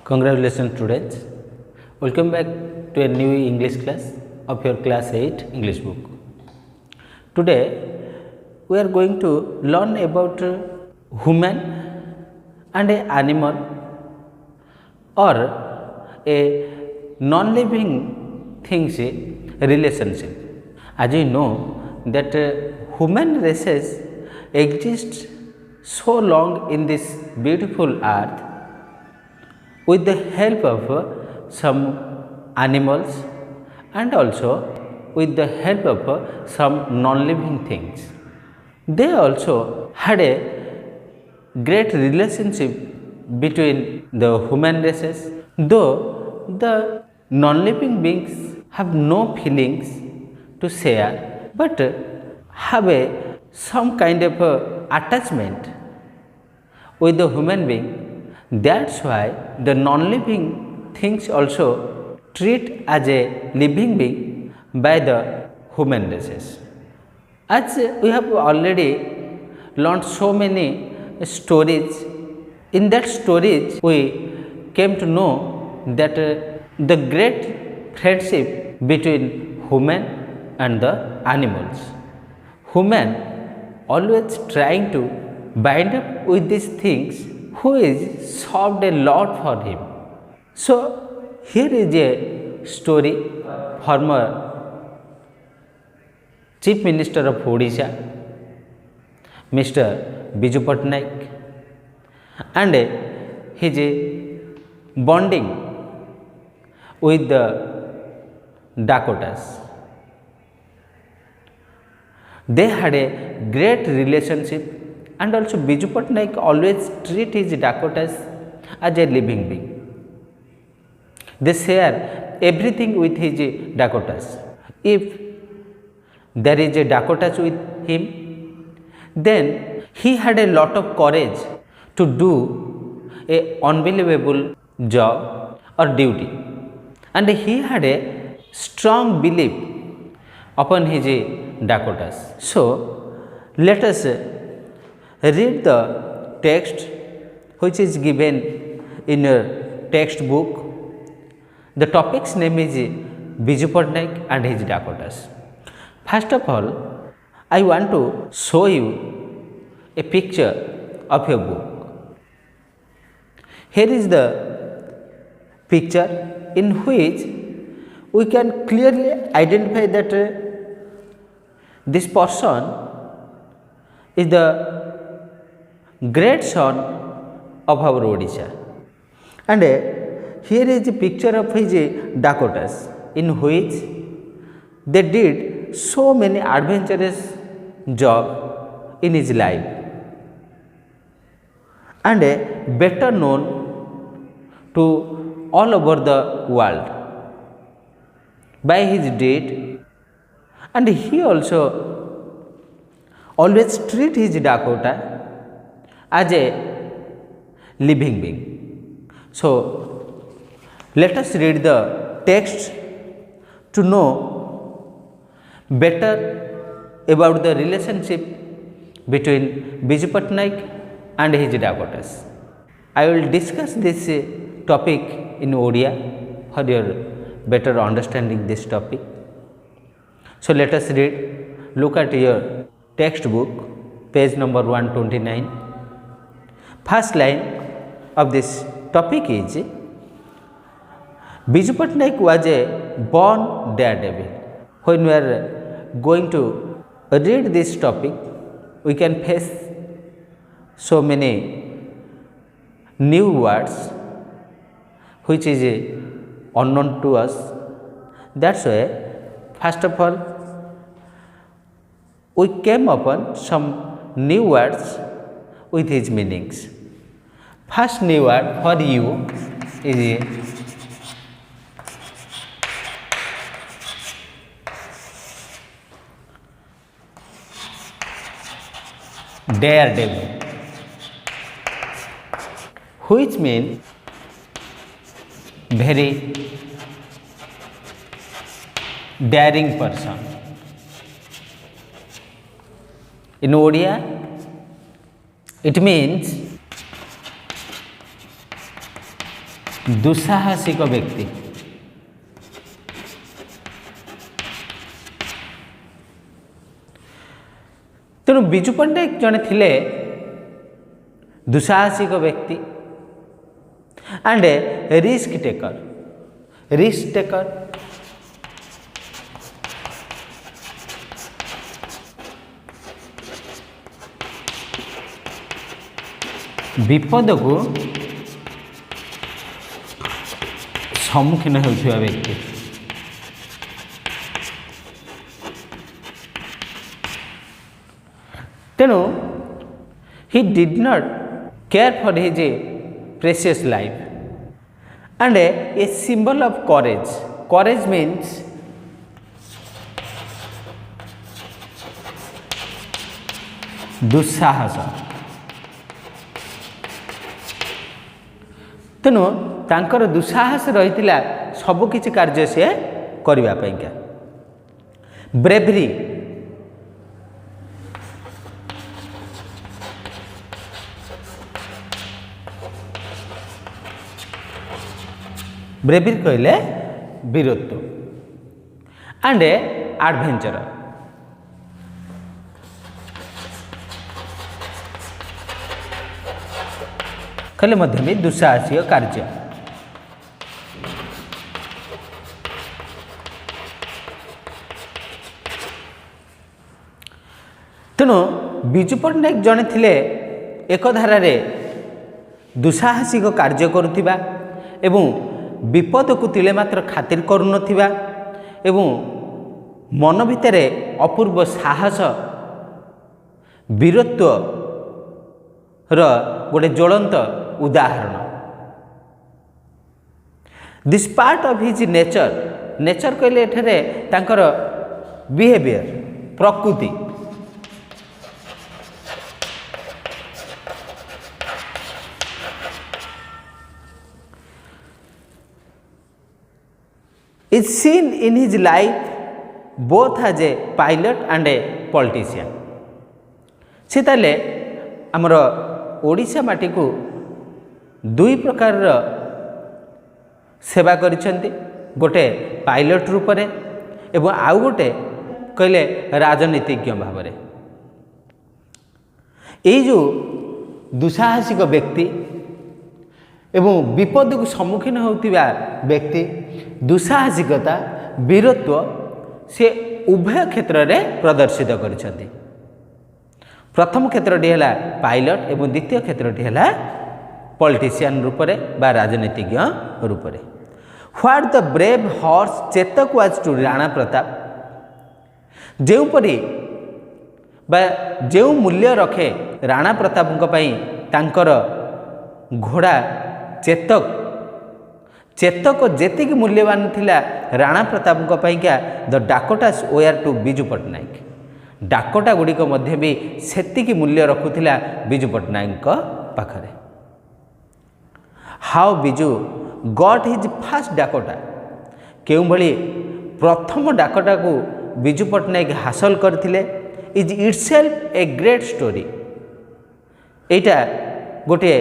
Congratulations students, welcome back to a new English class of your class 8 English book. Today we are going to learn about human and a animal or a non-living things relationship. As you know that human races exist so long in this beautiful earth with the help of some animals and also with the help of some non-living things. They also had a great relationship between the human races, though the non-living beings have no feelings to share but have some kind of attachment with the human being. That's why the non-living things also treat as a living being by the human races. As we have already learned so many stories, in that stories we came to know that the great friendship between human and the animals. Human always trying to bind up with these things who is solved a lot for him. So here is a story. Former Chief Minister of Odisha, Mr. Biju Patnaik, and his bonding with the Dakotas. They had a great relationship, and also Biju Patnaik always treat his Dakotas as a living being. They share everything with his Dakotas. If there is a Dakotas with him, then he had a lot of courage to do a unbelievable job or duty, and he had a strong belief upon his Dakotas. So let us read the text which is given in your textbook. The topic's name is Biju Patnaik and his Dakotas. First of all, I want to show you a picture of your book. Here is the picture in which we can clearly identify that this person is the great son of our Odisha, and here is a picture of his Dakotas in which they did so many adventurous job in his life and better known to all over the world by his deed, and he also always treat his Dakota as a living being. So let us read the text to know better about the relationship between Biju Patnaik and his Dakotas. I will discuss this topic in Odia for your better understanding this topic. So let us read. Look at your textbook, page number 129. First line of this topic is Biju Patnaik was a born daredevil. When we are going to read this topic, we can face so many new words which is unknown to us. That's why, first of all, we came upon some new words with his meanings. First new word for you is daredevil, which means very daring person. In Odia, it means दुस्साहसिक व्यक्ति। तेणु विजु पट्टनायक जड़े थिले दुस्साहसिक व्यक्ति and risk taker विपद को सम्मुखीन होता व्यक्ति। तेणु he did not care for his precious life and a symbol of courage means दुस्साहस। तेणु तांकर दुस्साहस रही सबकि कार्य से करने। ब्रेवरी कहले वीरत्व एंड एडवेंचर कहले मध्य भी दुस्साहसिक कार्य। तेणु विजु पट्टनायक जड़े थिले एक धारा दुस्साहसिक कार्य करुथिबा एवं विपद को तिले मात्र खातिर करुनथिबा एवं मन भितरे अपूर्व साहस वीरत्व गोटे ज्वलंत उदाहरण। This part of his nature कहले एठारे तांकर बिहेवियर प्रकृति is seen in his life both as a pilot and a politician। से ताले आमर ओडिशा माटी को दुई प्रकार सेवा करिसेंती, गोटे पायलट रूप में एवं आउ गोटे कहले राजनीतिज्ञ भाव में। यही जो दुस्साहसिक व्यक्ति एवं विपद को सम्मुखीन होता व्यक्ति दुस्साहसिकता वीरत्व से उभय क्षेत्र में प्रदर्शित करिसेंती। प्रथम क्षेत्रटी है पायलट एवं द्वितीय क्षेत्रटी है पॉलिटिशियन रूप में बा राजनीतिज्ञ रूप में। What the brave horse Chetak was to Rana Pratap, जोपरी जो मूल्य रखे राणा प्रताप तांकर घोड़ा चेतक जेतिक मूल्यवान थिला Rana Pratap the Dakotas were to Biju Patnaik. Dakota गुड़िक मध्य भी सेतिकी मूल्य रखुथिला विजु पट्टनायक पाखरे। How Biju got his first Dakota, केउ भली प्रथम डाकोटा को विजु पट्टनायक हासिल करथिले is itself a great story. एटा गोटे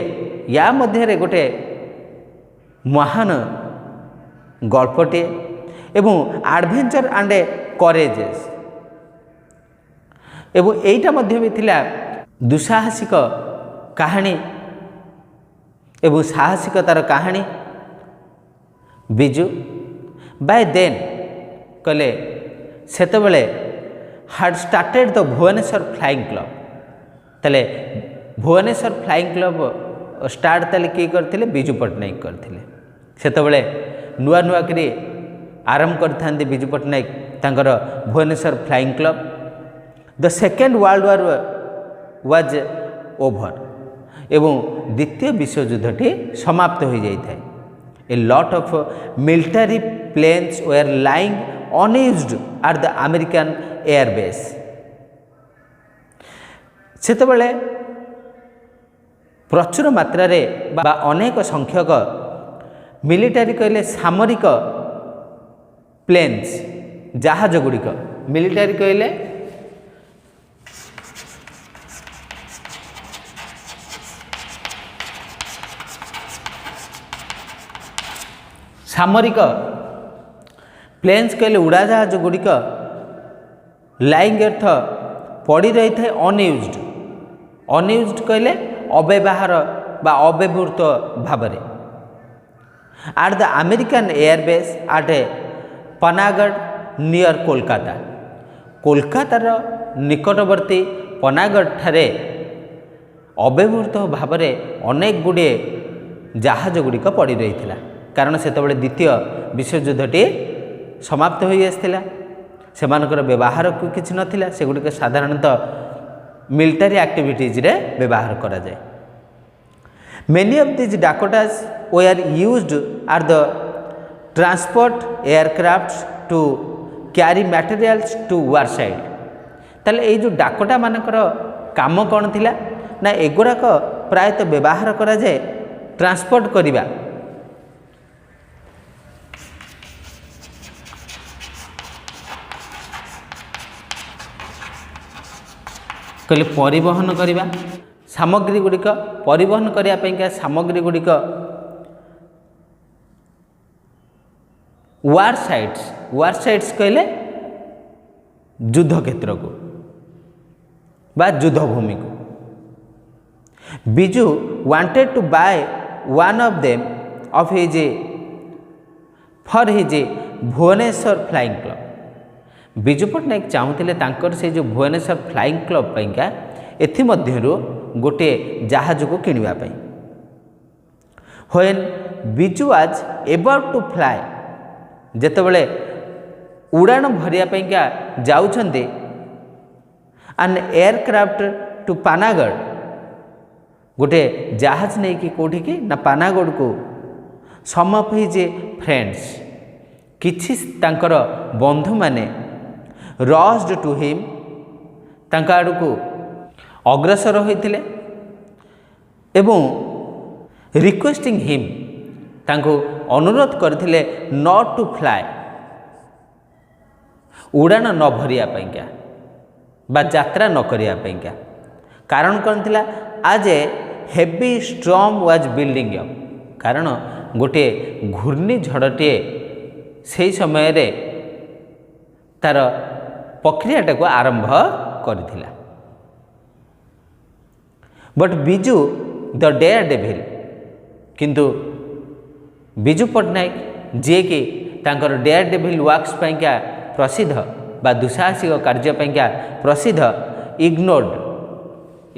या मध्य गोटे महान गल्पटे एवं एडवेंचर एंड करेजेस एवं एटा मध्य भी थिला दुस्साहसिक कहानी एवं साहसिकतार कहानी। विजु बाय देन कहले सेतबेले had started the Bhubaneswar flying club. तले भुवनेश्वर फ्लाइंग क्लब स्टार्ट तले किए करथिले विजु पट्टनायक करथिले। सेतबेले नुआ नुआ करी आरंभ करथांते विजु पट्टनायक तांकर Bhubaneswar flying club. The second world war was over एवं द्वितीय विश्वयुद्धटी समाप्त हो जाए। A lot of military planes were lying unused at the American airbase. सेतबेले प्रचुर मात्रा रे बा अनेक संख्यक मिलिटरी कहले सामरिक प्लेन्स जहाज गुड़िक मिलिटरी कहले सामरिक प्लेन्स कहले उड़ाजाहाज गुड़िक लाइंग अर्थ पड़ी रही था अनयूज्ड। अनयूज्ड कहले अव्यवहार बा अव्यवहृत भावरे। At the American airbase at Panagarh near Kolkata. कोलकातार निकटवर्ती पनागढ़ ठारे अव्यवहृत भावरे अनेक गुड़े जहाज गुड़िक पड़ी रही थिला, कारण सेतबेले द्वितीय विश्वयुद्धटी समाप्त हो आसथिला। सेमानकर व्यवहार किछि नथिला, सेगुड़िक साधारणतः मिलिटारी एक्टिविटीज रे व्यवहार करा जाए। Many of this Dakotas were used are the transport aircraft to carry materials to war side. ताले ए जो डाकोटा मानकर काम कौन थिला ना एगुड़ाक प्रायतः व्यवहार करा जाए ट्रांसपोर्ट करिबा। कहले परिवहन करिबा सामग्री गुड़िक परिवहन करने सामग्री गुड़िक वार साइट्स कहले युद्ध क्षेत्र को बा युद्ध भूमि को। Biju wanted to buy one of them of his for his Bhubaneswar flying club. Biju Patnaik चाहूले तांकर से जो भुवनेश्वर फ्लाइंग क्लब पाइंका एथिमध्यरु गोटे जहाज को किनिबा पई। When Biju was about to fly, जेतेबेले उड़ान भरिया पईका जाउछन्ते एन एयरक्राफ्ट टू पानागढ़, गोटे जहाज नहीं कि कोठी की ना पानागढ़ को सम ऑफ हिज फ्रेंड्स किछि तांकर बंधु माने रस्ड टू हिम तांका आड़ को अग्रसर होइथिले एवं रिक्वेस्टिंग हिम तांको अनुरोध करथिले नॉट टू फ्लाई, उड़ान न भरिया पईका बा यात्रा न करिया पईका। कारण कौन थिला? आज a heavy storm was building up, कारण गोटे घूर्णिझड़टे से समय रे तार प्रक्रियाटा को आरंभ करथिला। But Biju the dare devil, किंतु बिजू पट्टनायक जे कि तांकर डेयर डेविल वर्क्स पाइका प्रसिद्ध बा दुसाहसिक कार्य पाइका प्रसिद्ध,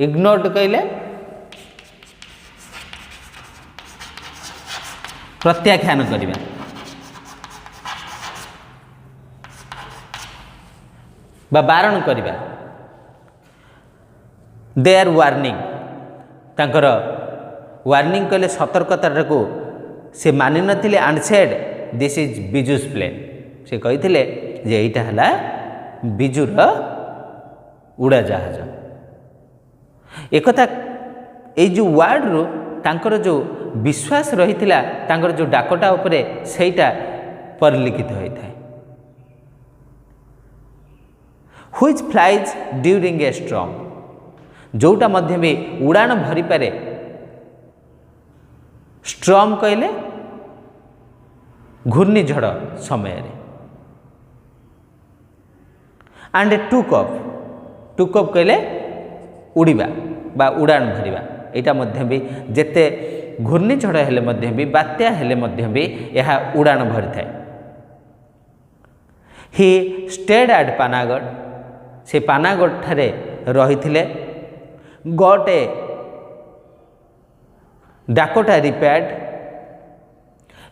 इग्नोर्ड कहले प्रत्याख्यान करिबा। बा बारण करिबा। दे आर वार्निंग, तांकर वार्निंग कहले सतर्कता को से मानि नथिले। And said this is Biju's plane, से कहिथिले जे एइटा हला बिजूर उड़ाजाहाज। एकथा ए जो वार्ड रो तांकर जो विश्वास रही तांकर जो डाकोटा उपरे सेटा परिलिखित होता है। Which flies during a storm, जोटा मध्य भी उड़ान भरी पारे। स्ट्रॉम कहले घूर्णिझड़ समय रे। एंड टुक अप कहले उड़ीबा बा उड़ान भरिबा। एटा मध्य भी जेते घूर्णिझड़ हेले मध्य भी बात्या हेले मध्य भी यह उड़ान भरी थाए। ही स्टेड एट पानागढ़, से पानागढ़ ठारे रहिथिले। गट ए डाकोटा रिपेयर्ड,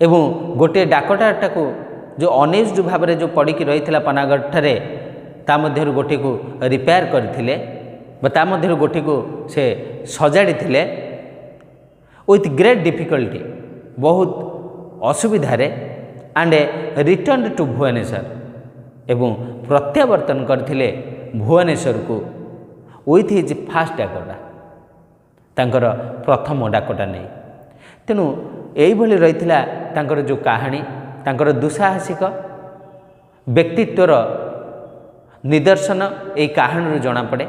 एवं गोटे डाकोटाटा को जो अनयूज्ड भाव में जो पड़ी रही पानागढ़ ठारे ता मध्यरु गोटे को रिपेयर करथिले बा ता मध्यरु गोटे को से सजाड़ी थिले विथ ग्रेट डिफिकल्टी, बहुत असुविधार। एंड रिटर्न टू भुवनेश्वर, एवं प्रत्यावर्तन करथिले भुवनेश्वर को विथ हिज फास्ट डाकोटा, तांकर प्रथम डाकोटा नहीं। तेणु यही रही तांकर जो कहानी, तांकर दुसाहसिक व्यक्तित्वर निदर्शन यही कहानी जना पड़े।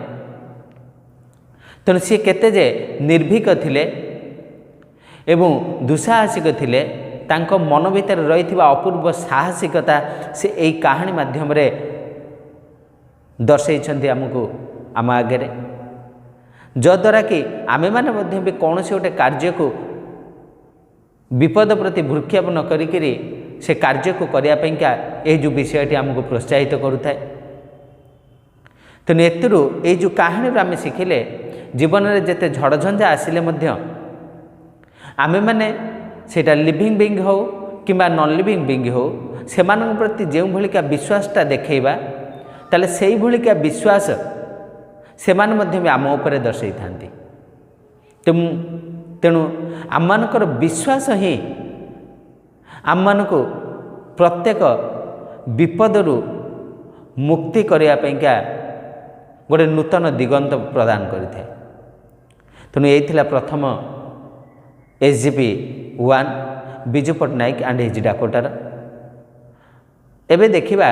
तेणु सी केते जे निर्भीक थिले एवं दुसाहसिक थिले तांको मन भितर रही अपूर्व साहसिकता से यही कहानी माध्यम दर्शई आमको आम आगे जद्वारा कि आमे माने मध्य भी कौन से गोटे कार्य को विपद प्रति भ्रूक्षेप न करी से कार्य को करने ये जो विषयटी आमको प्रोत्साहित करुए। तेणु एतु ये जो कहानी आम शिखिले जीवन में जिते झड़झंझा आसिले आमे माने सेटा लिविंग बीइंग हो कि नॉन लिविंग बीइंग हो से प्रति जो भलिका विश्वासटा देखा ताले से भलिका विश्वास से भी आम उपर दर्शई था। तेणु आम मानकर विश्वास ही आम मानक प्रत्येक विपदरू मुक्ति करने गोटे नूतन दिगंत प्रदान करें। तेणु यही प्रथम SGP 1 Biju Patnaik and his डाकोटार। एबे देखिबा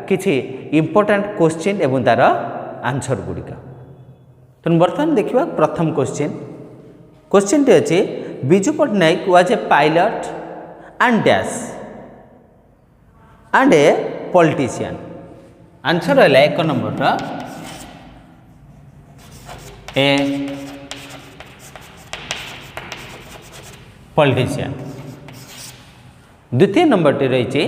किछि इंपोर्टेंट क्वेश्चन एवं तार आंसर गुड़िक। तेणु बर्तमान देखिबा प्रथम क्वेश्चन टी अच्छे Biju Patnaik was a pilot and dash and a politician. Answer है 1 नंबर ए पॉलिटिशियन। द्वितीय नंबर टी रही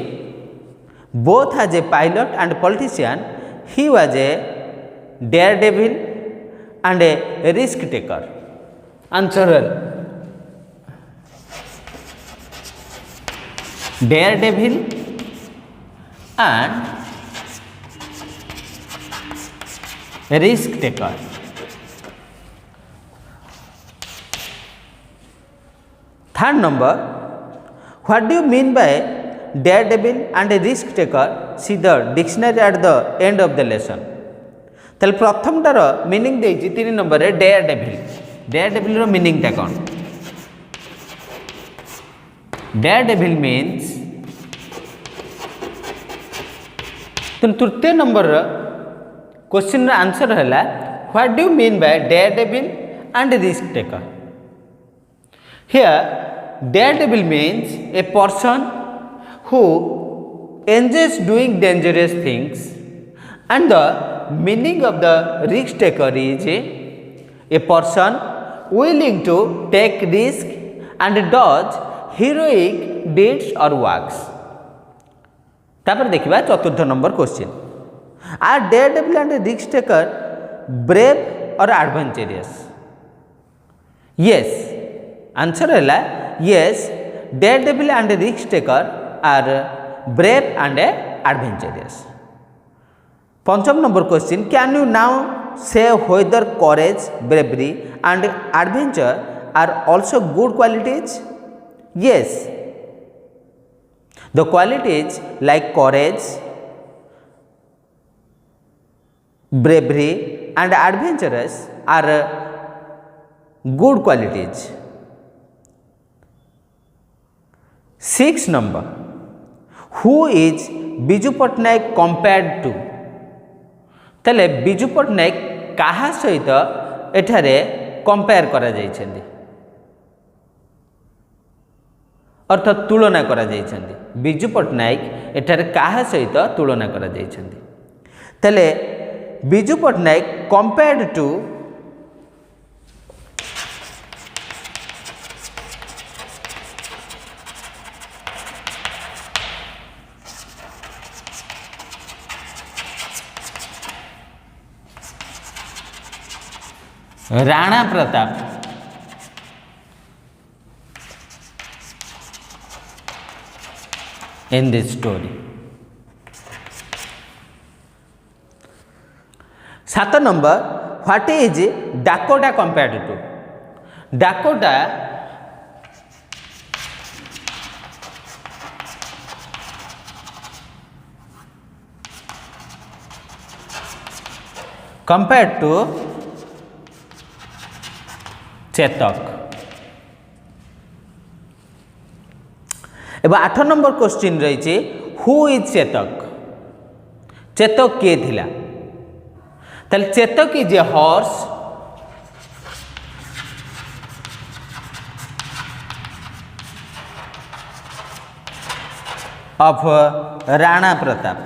both as a pilot and politician he was a daredevil and a risk taker. Answer daredevil and risk taker. Third number what do you mean by daredevil and a risk taker see the dictionary at the end of the lesson. ताले प्रथमटार meaning देछि 3 number रे daredevil. Daredevil रो meaning टा कोन? Daredevil means तृतीय number question रो answer हैला what do you mean by daredevil and risk taker. Here, daredevil means a person who enjoys doing dangerous things, and the meaning of the risk taker is a person willing to take risk and does heroic deeds or works. तापर देखिबा चतुर्थ number question are daredevil and risk taker brave or adventurous? Yes. Answer है yes, daredevil and risk taker are brave and adventurous. पंचम number question can you now से whether courage, bravery and adventure are also good qualities? Yes, the qualities like courage, bravery and adventurous are good qualities. 6 number who is Biju Patnaik compared to? तेले बिजू पट्टनायक कहा सहित एठारे compare करा जाइछन्ति अर्थात तुलना करा जाइछन्ति। बिजू पट्टनायक एठारे कहा सहित तुलना करा जाइछन्ति। तेले Biju Patnaik compared to Rana Pratap in this story. 7 number what is Dakota compared to? Dakota compared to Chetak. एवं 8 नंबर क्वेश्चन रही हु इज चेतक? चेतक किए थिला? ताले Chetak is a horse of Rana Pratap.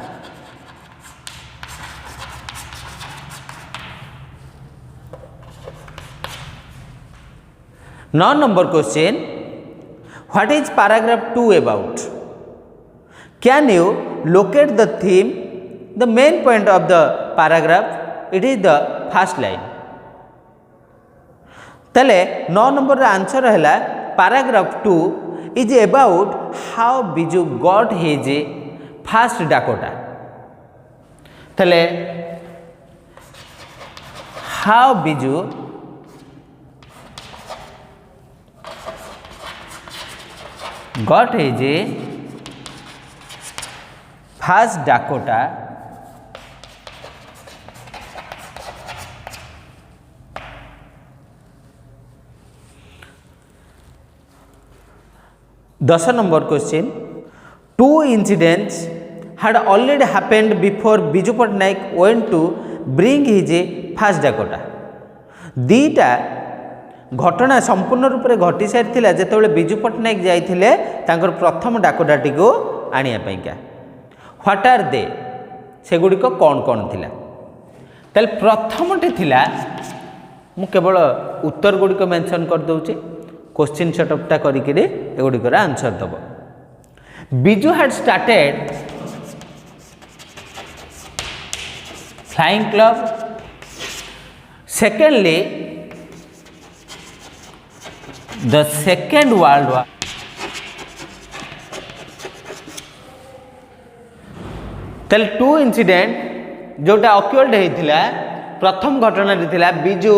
9 number question, what is paragraph 2 about? Can you locate the theme, the main point of the paragraph? It is the first line. तले 9 number answer है paragraph 2 is about how Biju got his first Dakota. तले how Biju got his first Dakota दस number question, two incidents had already happened before Biju Patnaik went to bring his first Dakota. दीटा घटना संपूर्ण रूप से घटी सारी जिते बिजु पट्टनायक जाइए तांकर प्रथम डाकोटाटी को आनिया पाइका. व्हाट आर दे सेगुड़िक कौन कौन थिला? ताले प्रथमटी थिला मु केवल उत्तर गुड़िक मेंशन कर दउचे, क्वेश्चन सेटअपटा करिके एगुड़िकर आंसर दब. Biju had started flying club. Secondly the second world war. तल टू इंसिडेंट जोटा अक्योर्ड होता प्रथम घटना थिला Biju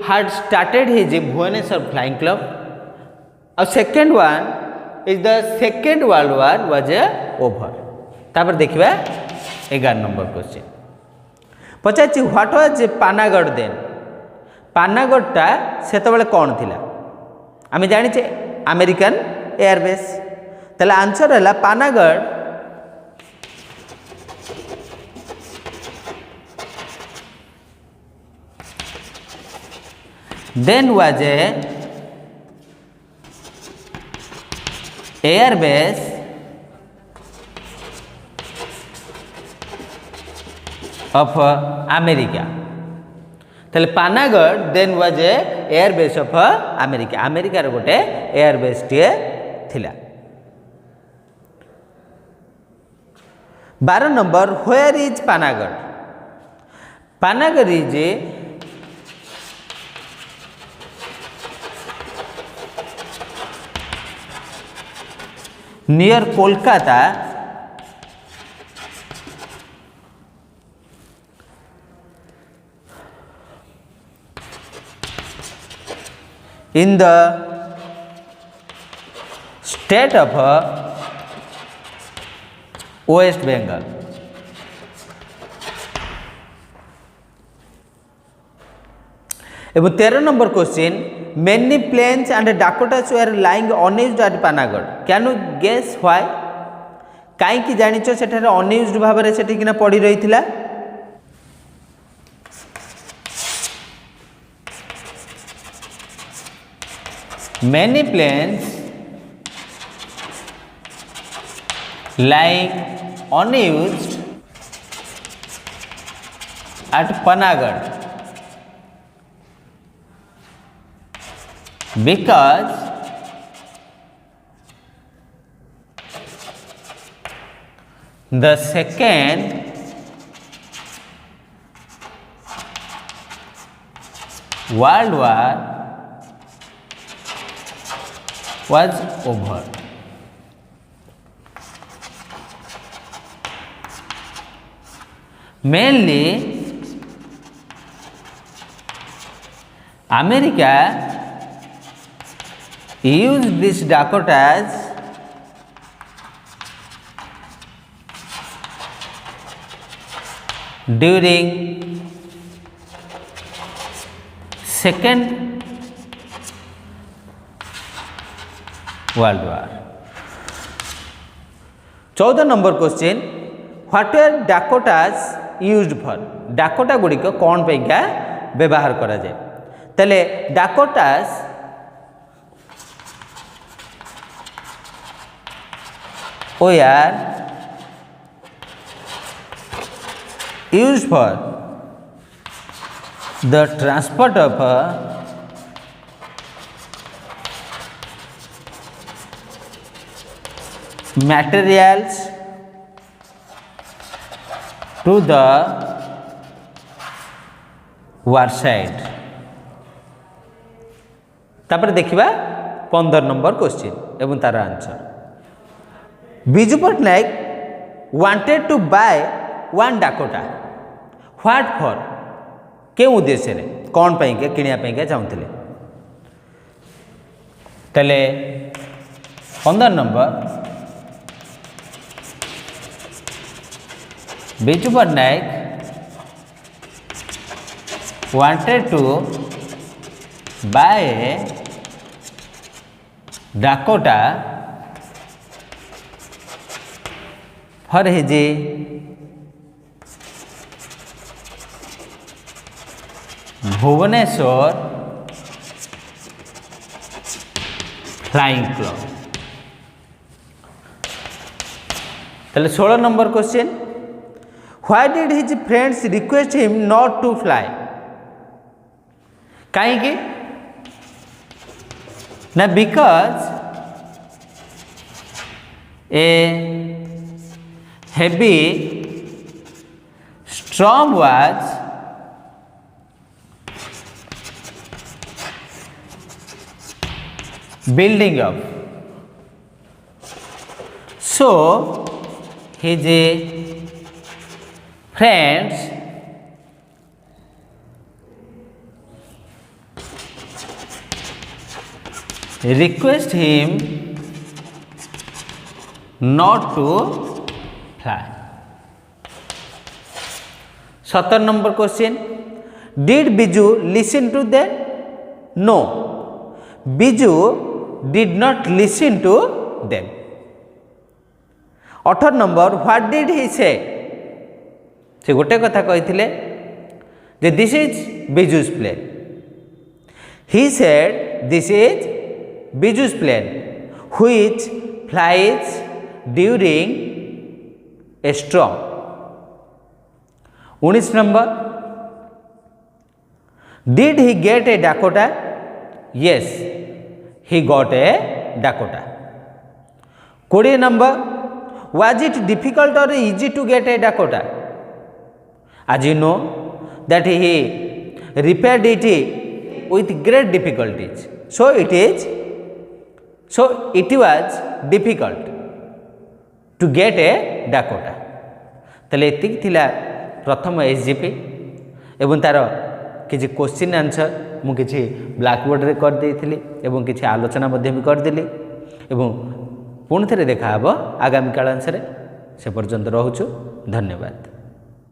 had started his Bhubaneswar flying club. और second one is the second world war was over. तापर देखिबा 11 नंबर क्वेश्चन पचाची व्हाट वाज पानागढ़ देन. पानागढ़टा सेतबेले कौन थिला? आम जाने अमेरिकन एयरबेस. ताले आंसर है Panagarh then was a airbase of America. ताले Panagarh then was a airbase of America. अमेरिकार गोटे एयरबेस टे थिला. 12 number, where is Panagarh? Panagarh is near Kolkata in the state of West Bengal. एवं 13 number question, many planes and Dakotas were lying unused at Panagarh. Can you guess why? कहीं जानिच सेठारे unused भाव में सेठी किना पड़ी रही थिला? Many planes lying unused at Panagarh because the second World War was over. Mainly, America used these Dakotas during Second world war. 14 number question, what are Dakotas used for? Dakota गुड़िक कौन पैका व्यवहार करा जाए? तले डाकोटास वर used for the transport of materials to the war side। तापर देखिबा 15 number question एवं तार आंसर। Biju Patnaik wanted to buy one Dakota what for के उद्देश्य रे कौन पाई के किनिया पाई के चाहुतले। तले 15 number Biju Patnaik wanted to buy Dakota for his Bhubaneswar flying club. ताले 16 number question why did his friends request him not to fly. कहीं ना because a heavy storm was building up, so his friends request him not to fly। 17 number question did Biju listen to them. No, Biju did not listen to them. 18 number what did he say गोटे कथा कही जे this is Biju's plane. He said this is Biju's plane which flies during a storm. 19 number did he get a Dakota. Yes, he got a Dakota. 20 number was it difficult or easy to get a Dakota. as you know that he repaired it with great difficulties, so it was difficult to get a Dakota. तले एतिक थिला प्रथम SGP एवं तार किछि question answer मु किछि black board रे कर देइथिली एवं किछि आलोचना मध्ये भी कर देली एवं पुणी थरे देखा हबो आगामी काल आंसर। से पर्यंत रहूछु। धन्यवाद।